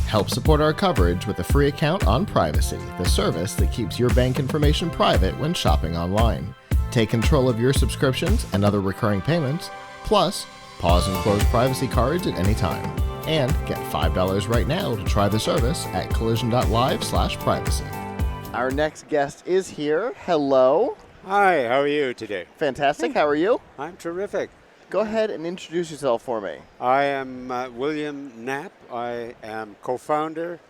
Help support our coverage with a free account on Privacy, the service that keeps your bank information private when shopping online. Take control of your subscriptions and other recurring payments, plus pause and close privacy cards at any time. And get $5 right now to try the service at collision.live/privacy. Our next guest is here. Hello. Hi, how are you today? Fantastic. How are you? I'm terrific. Go ahead and introduce yourself for me. I am William Knapp. I am co-founder,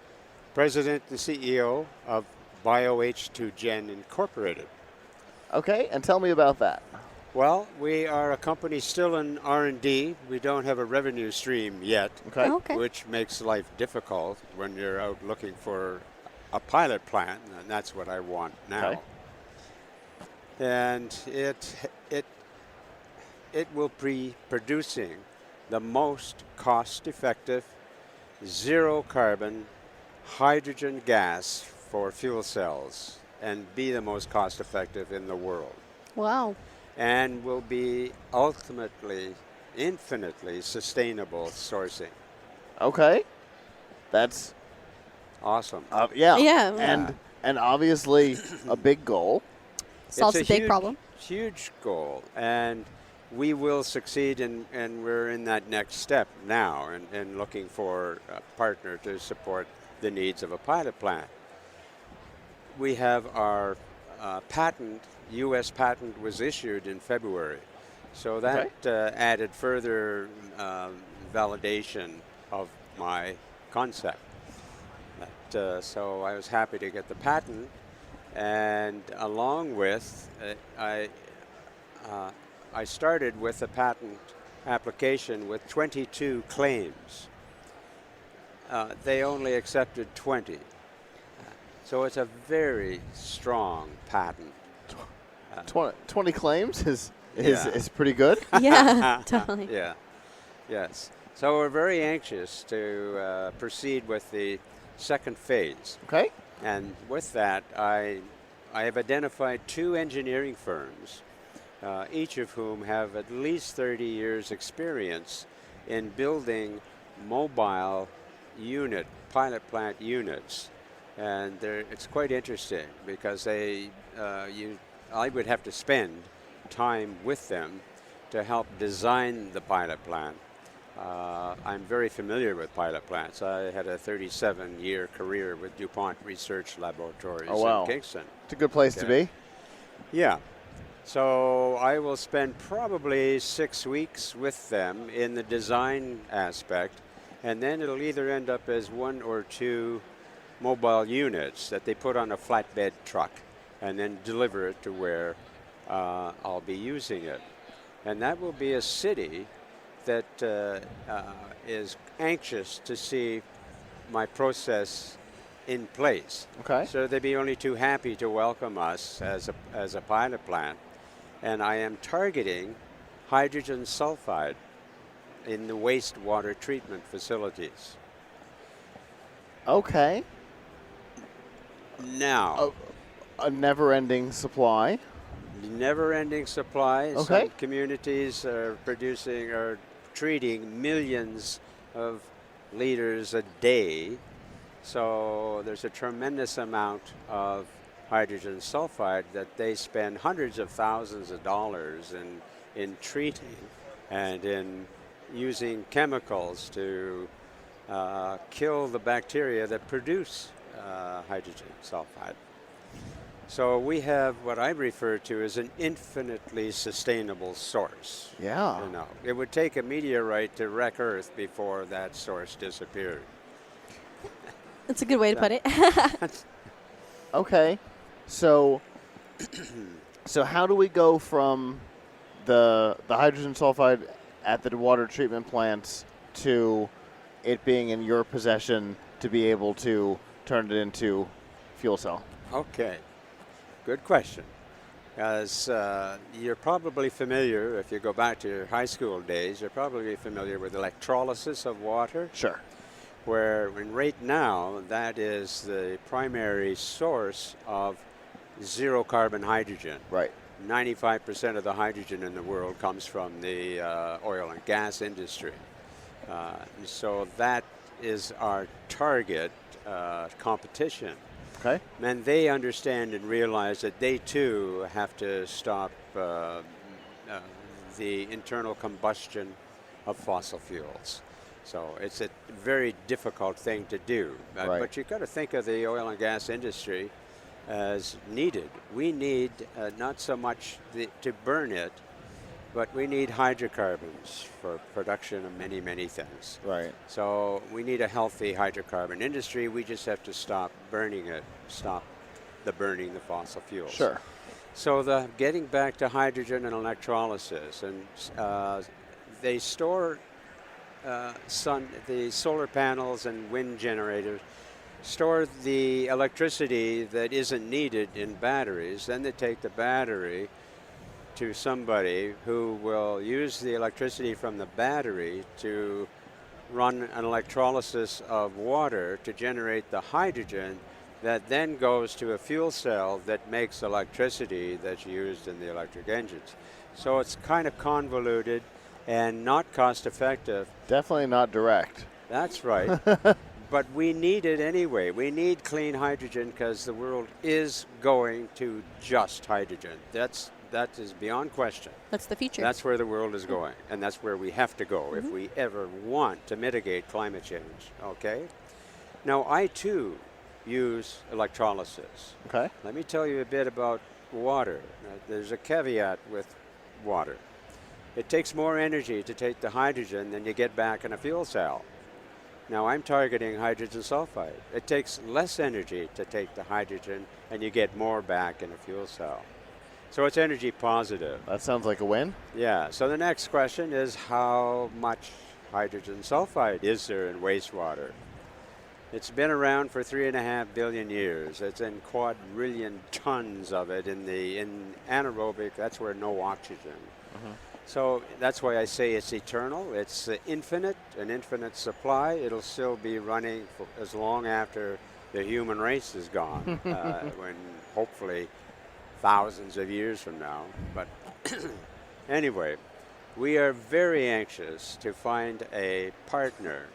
president, and CEO of BIO-H2-GEN Incorporated. Okay, and tell me about that. Well, we are a company still in R&D. We don't have a revenue stream yet, which makes life difficult when you're out looking for a pilot plant, and that's what I want now. Okay. And it will be producing the most cost-effective, zero-carbon hydrogen gas for fuel cells and be the most cost-effective in the world. Wow. And will be ultimately, infinitely sustainable sourcing. Okay. That's awesome. Yeah. And obviously a big goal. Solves a big problem. Huge goal. And we will succeed, and we're in that next step now and looking for a partner to support the needs of a pilot plant. We have our patent, U.S. patent was issued in February. So that added further validation of my concept. So I was happy to get the patent, and along with I started with a patent application with 22 claims. They only accepted 20. So it's a very strong patent. 20 claims is pretty good. Yeah, totally. Yeah, yes. So we're very anxious to proceed with the second phase. Okay. And with that, I have identified 2 engineering firms, each of whom have at least 30 years experience in building mobile pilot plant units. And it's quite interesting because I would have to spend time with them to help design the pilot plant. I'm very familiar with pilot plants. I had a 37-year career with DuPont Research Laboratories in Kingston. It's a good place to be. Yeah. So I will spend probably 6 weeks with them in the design aspect, and then it'll either end up as 1 or 2 mobile units that they put on a flatbed truck and then deliver it to where I'll be using it. And that will be a city that is anxious to see my process in place. Okay. So they'd be only too happy to welcome us as a pilot plant. And I am targeting hydrogen sulfide in the wastewater treatment facilities. Okay. Now, a never-ending supply. Never-ending supply. Okay. Some communities are treating millions of liters a day. So there's a tremendous amount of hydrogen sulfide that they spend hundreds of thousands of dollars in treating and in using chemicals to kill the bacteria that produce hydrogen sulfide. So we have what I refer to as an infinitely sustainable source. Yeah. You know, it would take a meteorite to wreck Earth before that source disappeared. That's a good way to put it. Okay. So how do we go from the hydrogen sulfide at the water treatment plants to it being in your possession to be able to turn it into fuel cell? Okay. Good question. As you're probably familiar, if you go back to your high school days, you're probably familiar with electrolysis of water. Sure. Right now, that is the primary source of zero carbon hydrogen. Right. 95% of the hydrogen in the world comes from the oil and gas industry. So that is our target competition. Okay. And they understand and realize that they too have to stop the internal combustion of fossil fuels. So it's a very difficult thing to do. Right. But you've got to think of the oil and gas industry as needed. We need not so much to burn it, but we need hydrocarbons for production of many, many things. Right. So we need a healthy hydrocarbon industry. We just have to stop burning it, stop the burning the fossil fuels. Sure. So getting back to hydrogen and electrolysis, and they store the solar panels and wind generators store the electricity that isn't needed in batteries. Then they take the battery to somebody who will use the electricity from the battery to run an electrolysis of water to generate the hydrogen that then goes to a fuel cell that makes electricity that's used in the electric engines. So it's kind of convoluted and not cost effective. Definitely not direct. That's right. But we need it anyway. We need clean hydrogen because the world is going to just hydrogen. That is beyond question. That's the future. That's where the world is going, and that's where we have to go if we ever want to mitigate climate change, okay? Now, I too use electrolysis. Okay. Let me tell you a bit about water. There's a caveat with water. It takes more energy to take the hydrogen than you get back in a fuel cell. Now, I'm targeting hydrogen sulfide. It takes less energy to take the hydrogen, and you get more back in a fuel cell. So it's energy positive. That sounds like a win. Yeah, so the next question is how much hydrogen sulfide is there in wastewater? It's been around for 3.5 billion years. It's in quadrillion tons of it in anaerobic, that's where no oxygen. So that's why I say it's eternal. It's infinite, an infinite supply. It'll still be running for as long after the human race is gone, when hopefully thousands of years from now. But anyway, we are very anxious to find a partner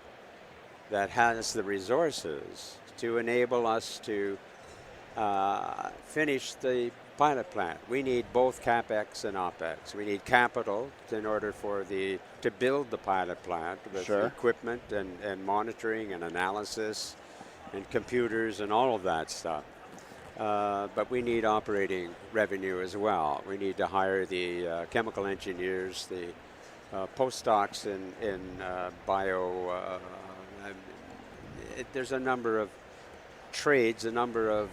that has the resources to enable us to finish the pilot plant. We need both CapEx and OpEx. We need capital in order to build the pilot plant with equipment and monitoring and analysis and computers and all of that stuff. But we need operating revenue as well. We need to hire the chemical engineers, the postdocs in bio. There's a number of trades, a number of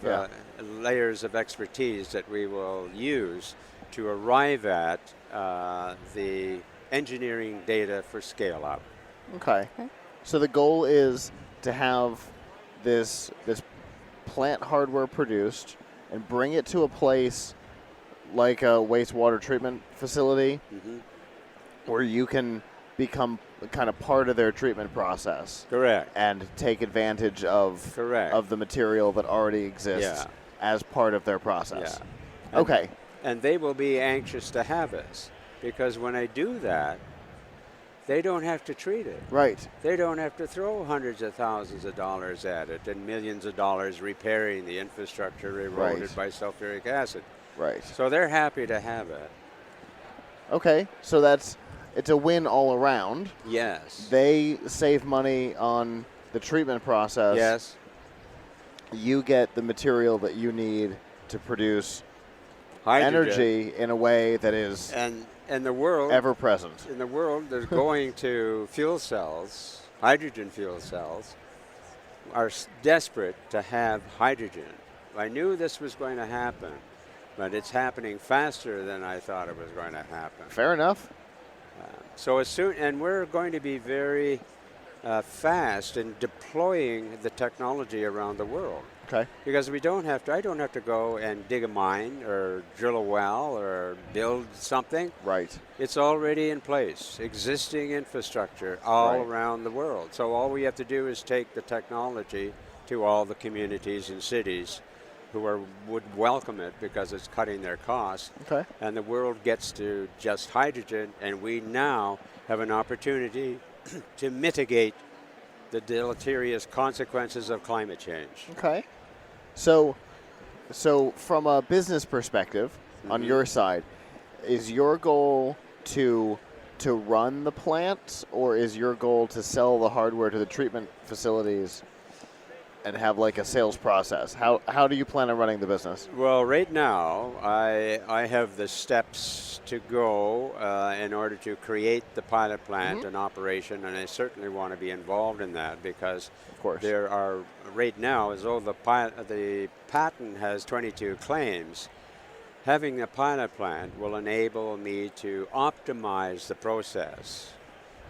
layers of expertise that we will use to arrive at the engineering data for scale up. Okay. So the goal is to have this plant hardware produced and bring it to a place like a wastewater treatment facility where you can become kind of part of their treatment process. Correct. And take advantage of the material that already exists as part of their process. Yeah. Okay. And they will be anxious to have us because when I do that, they don't have to treat it. Right. They don't have to throw hundreds of thousands of dollars at it and millions of dollars repairing the infrastructure eroded by sulfuric acid. Right. So they're happy to have it. Okay. So it's a win all around. Yes. They save money on the treatment process. Yes. You get the material that you need to produce hydrogen. Energy in a way that is and the world ever present. In the world, they're going to fuel cells, hydrogen fuel cells, are desperate to have hydrogen. I knew this was going to happen, but it's happening faster than I thought it was going to happen. Fair enough. So as soon, and we're going to be very fast in deploying the technology around the world. Okay. Because I don't have to go and dig a mine or drill a well or build something. Right. It's already in place, existing infrastructure all around the world. So all we have to do is take the technology to all the communities and cities who would welcome it because it's cutting their costs. Okay. And the world gets to just hydrogen, and we now have an opportunity to mitigate the deleterious consequences of climate change. Okay. So from a business perspective, on your side, is your goal to run the plant, or is your goal to sell the hardware to the treatment facilities and have like a sales process? How do you plan on running the business? Well, right now, I have the steps to go in order to create the pilot plant and operation, and I certainly want to be involved in that because Of course. there are, right now, as though the patent has 22 claims, having a pilot plant will enable me to optimize the process,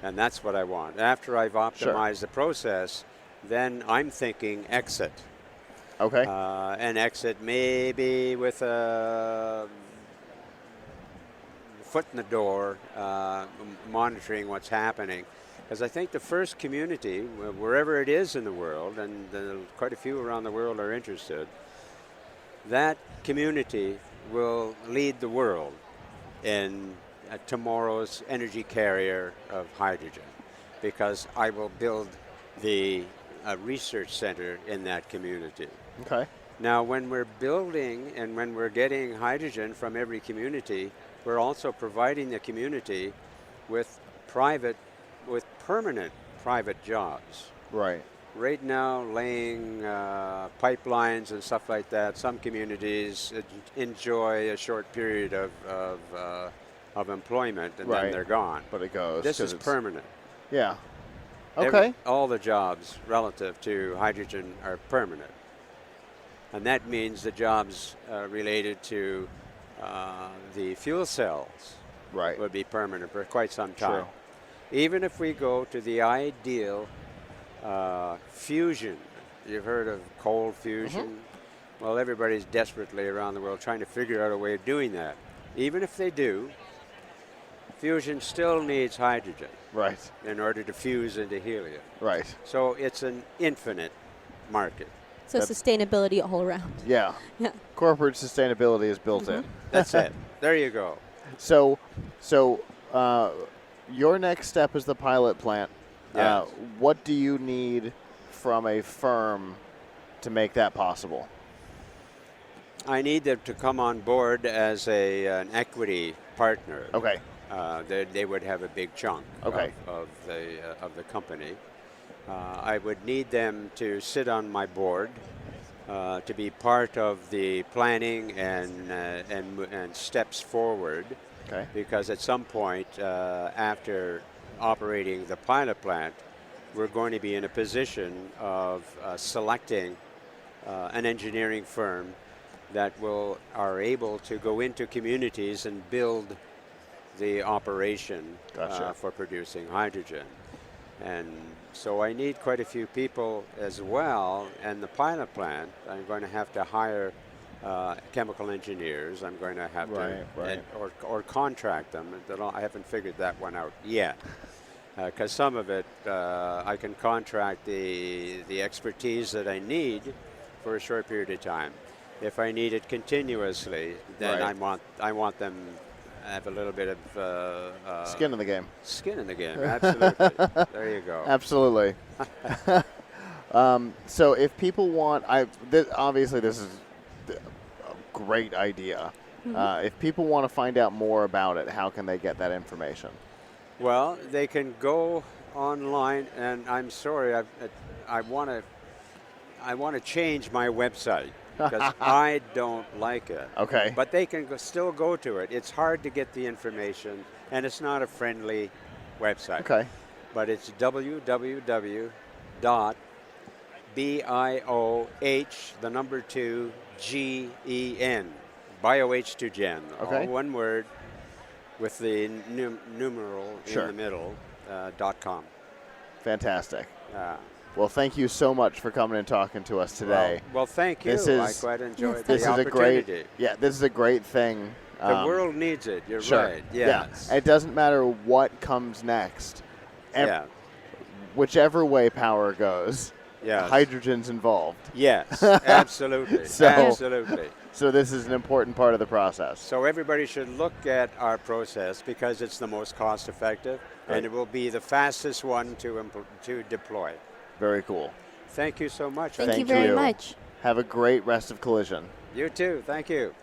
and that's what I want. After I've optimized the process, then I'm thinking exit. Okay. An exit maybe with a foot in the door, monitoring what's happening. Because I think the first community, wherever it is in the world, and quite a few around the world are interested, that community will lead the world in tomorrow's energy carrier of hydrogen, because I will build a research center in that community. Okay. Now, when we're building and when we're getting hydrogen from every community, we're also providing the community with permanent private jobs. Right. Right now, laying pipelines and stuff like that, some communities enjoy a short period of employment, and then they're gone. But it goes. This is permanent. Yeah. Okay. All the jobs relative to hydrogen are permanent. And that means the jobs related to the fuel cells would be permanent for quite some time. True. Even if we go to the ideal fusion. You've heard of cold fusion? Well, everybody's desperately around the world trying to figure out a way of doing that. Even if they do, fusion still needs hydrogen. Right. In order to fuse into helium. Right. So it's an infinite market. So sustainability all around. Yeah. Yeah. Corporate sustainability is built in. That's it. There you go. So your next step is the pilot plant. Yes. What do you need from a firm to make that possible? I need them to come on board as an equity partner. Okay. They would have a big chunk of the company. I would need them to sit on my board, to be part of the planning and steps forward. Okay. Because at some point after operating the pilot plant, we're going to be in a position of selecting an engineering firm that are able to go into communities and build the operation for producing hydrogen. And so I need quite a few people as well. And the pilot plant, I'm going to have to hire chemical engineers. I'm going to have or contract them. I haven't figured that one out yet. Because some of it, I can contract the expertise that I need for a short period of time. If I need it continuously, then I want them have a little bit of skin in the game. Skin in the game, absolutely. There you go. Absolutely. So if people want, obviously this is a great idea. If people want to find out more about it, how can they get that information? Well, they can go online, and I'm sorry, I want to change my website because I don't like it. Okay. But they can still go to it. It's hard to get the information, and it's not a friendly website. Okay. But it's www.BIO-H2-GEN, BIO-H2-GEN, all one word, with the numeral in the middle, .com. Fantastic. Well, thank you so much for coming and talking to us today. Well, thank you. I quite enjoyed the opportunity. This is a great thing. The world needs it. You're right. Yes. Yeah. It doesn't matter what comes next. Whichever way power goes, hydrogen's involved. Yes, absolutely. Absolutely. So this is an important part of the process. So everybody should look at our process because it's the most cost effective and it will be the fastest one to deploy. Very cool. Thank you so much. Thank you very much. Have a great rest of Collision. You too. Thank you.